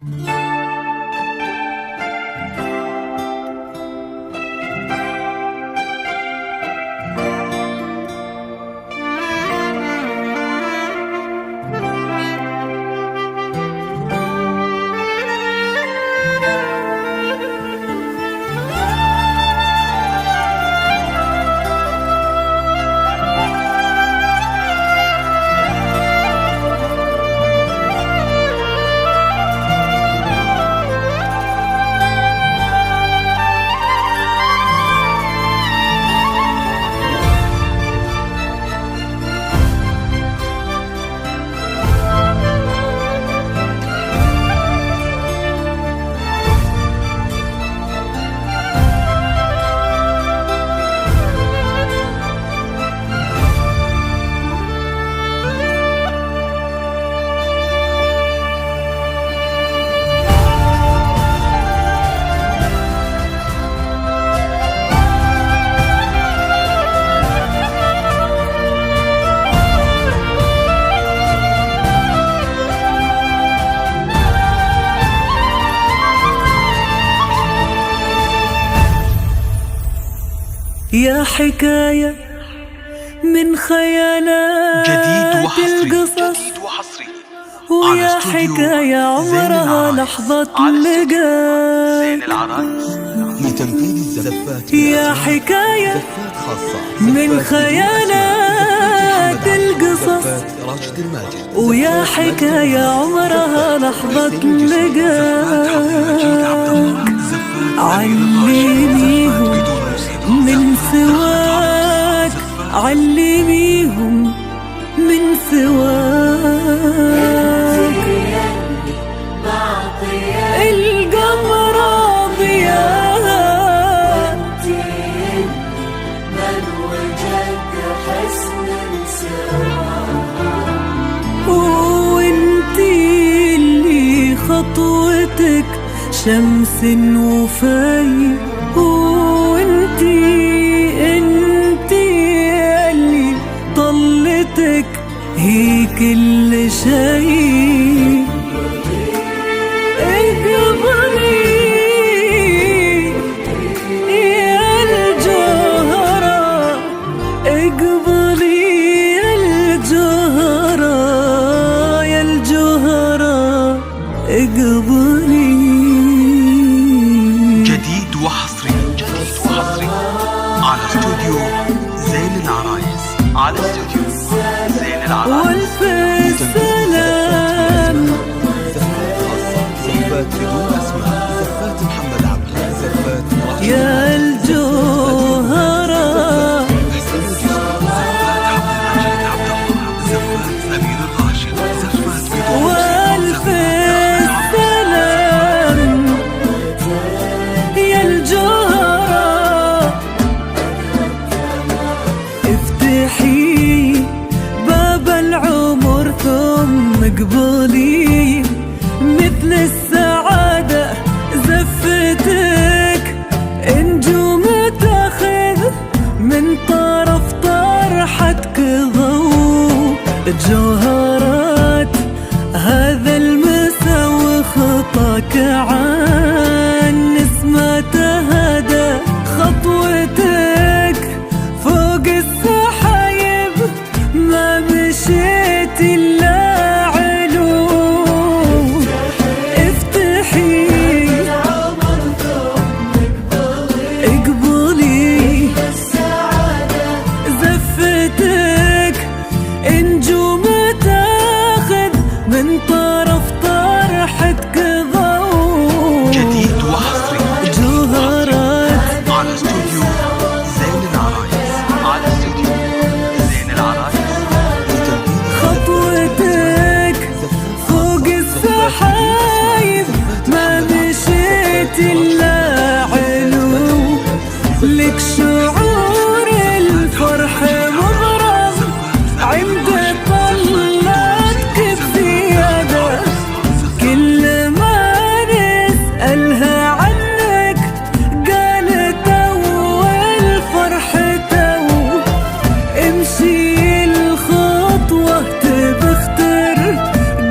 يا حكاية من خيالات القصص، ويا حكاية عمرها لحظة لقاك، يا حكاية من خيالات القصص، ويا حكاية عمرها لحظة لقاك. علميهم من سواك، علميهم من سواك. القمر ضياء من وجد حسن سواك، وانتي اللي خطوتك شمس وفي، وانتي اللي طلتك هي كل شيء. اقبلي يا الجوهرة، اقبلي يا الجوهرة، يا الجوهرة اقبلي. جديد وحصري على استوديو زين العرايس، على استوديو زين العرايس. والف سلام زفات بدون اسماء، زفات محمد عبده، زفات يا الجوهرة، زفات نبيل الراشد، زفات والف سلام يا الجوهرة. افتحي باب العمر ثم اقبلي، مثل السعادة زفتك نجوم تاخذ من طرف طرحتك ضوء. جوهرات هذا المسا وخطاك عن نسمة تهدى، خطوتك فوق السحايب ما مشيت إلا علو. افتحي اقبلي زفتك نجوم تاخذ من طرف طرحتك ضوء. جديد وحصري جوهرات على استوديو زين العرايس، على استوديو زين العرايس. خطوتك فوق السحايب ما مشيت إلا علو. لك شعور الفرح مبرم عند طلتك بزيادة، كل ما نسألها عنك قالت أول فرحته. امشي الخطوة تبختر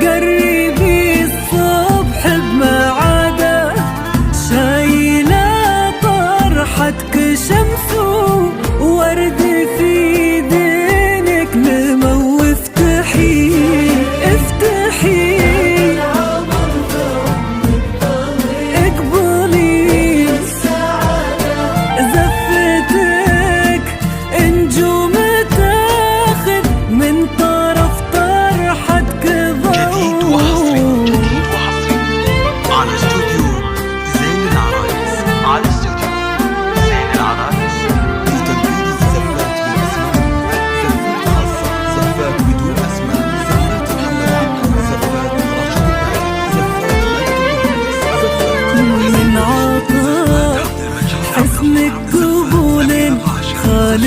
قريبي الصوت،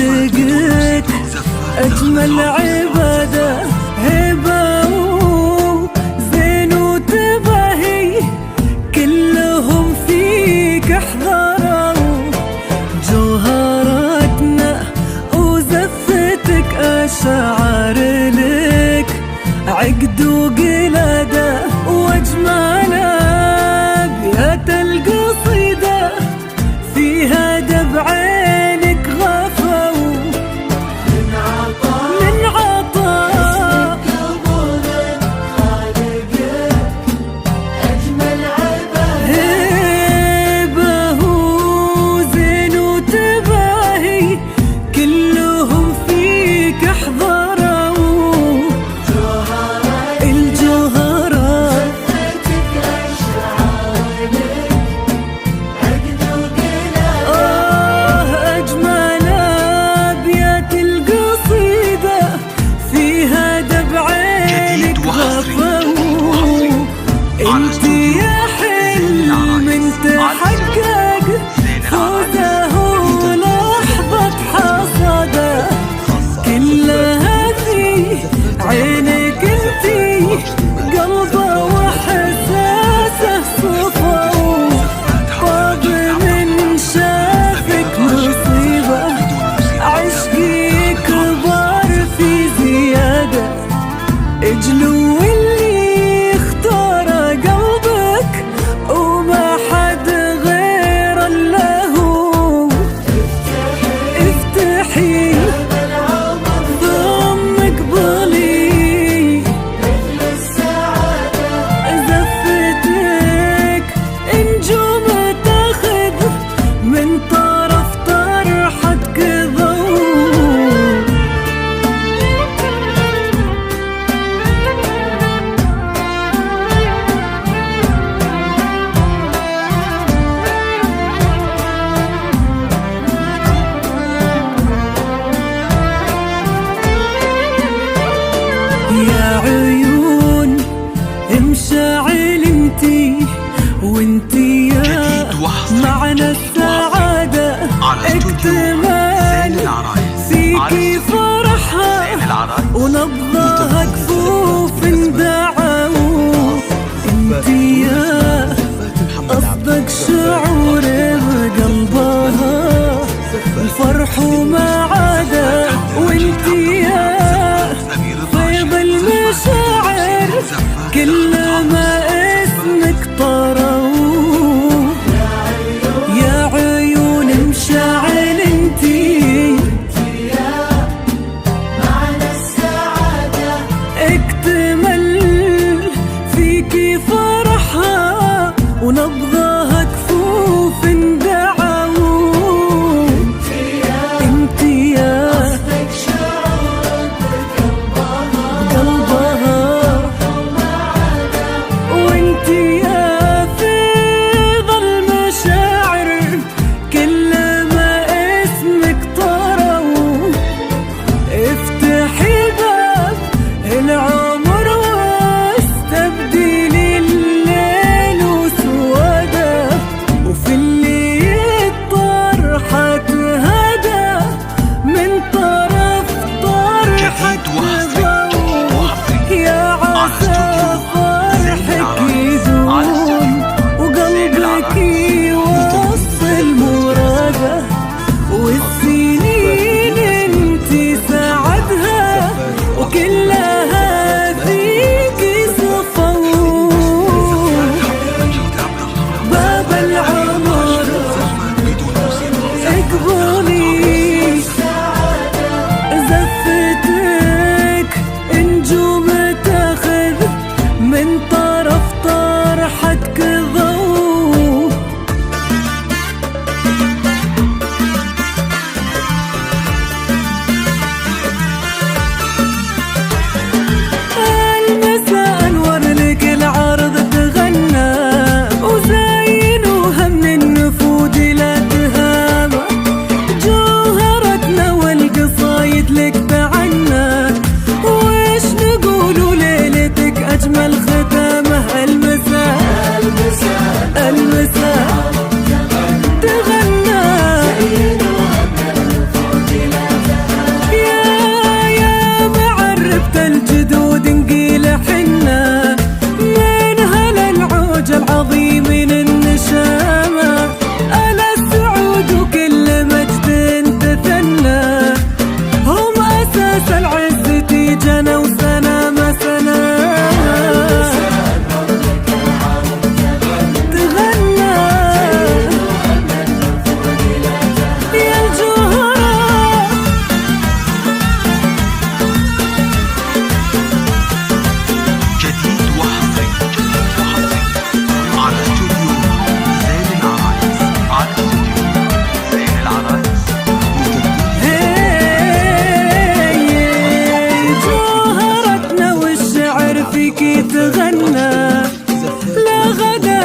لقيت أجمل عبادة هبة وزين وتباهي كلهم فيك احضروا جوهراتنا وزفتك أشعار لك عقد وقلادة وأجمل أبيات القصيدة فيها دبع عينك غفوا من عطاء قبولك خالقك أجمل هبة وزين وتباهي كلهم فيك احضروا الجوهرات أجمل أبيات القصيدة فيها دبع عينك غفوا انت يا حلم انت حقق فوزه ولحظة حصده كلها في عينك انتي قلبه وحساسه صفوا طاب من شافك مصيبة عشقي كبر في زيادة اجلو اللي اختار قلبك وما حد غير له افتحي ثم اقبلي زفتك نجوم تاخذ من طرف طرحتك ضوء يا عيون مشاعل انتي وانتي يا معنى السعادة اكتمال فيكي فرحة ونبضها كفوف دعوا انتي يا أصدق شعور بقلبها الفرح وما عدا وانتي يا فيض المشاعر كل ما اسمك طروا يا عيون مشاعل انتي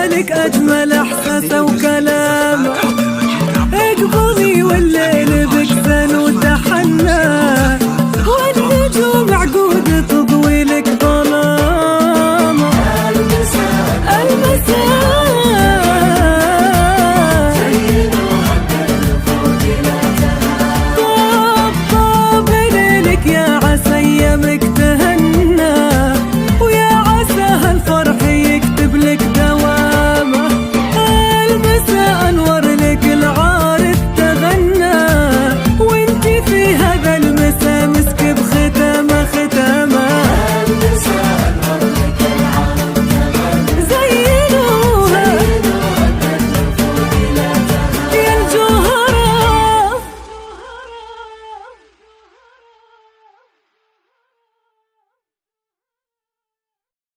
لك أجمل إحساسه وكلامه، اقبضي والليل بكسن وتحنى، والنجوم عقود تضوي لك ظلامه. المساء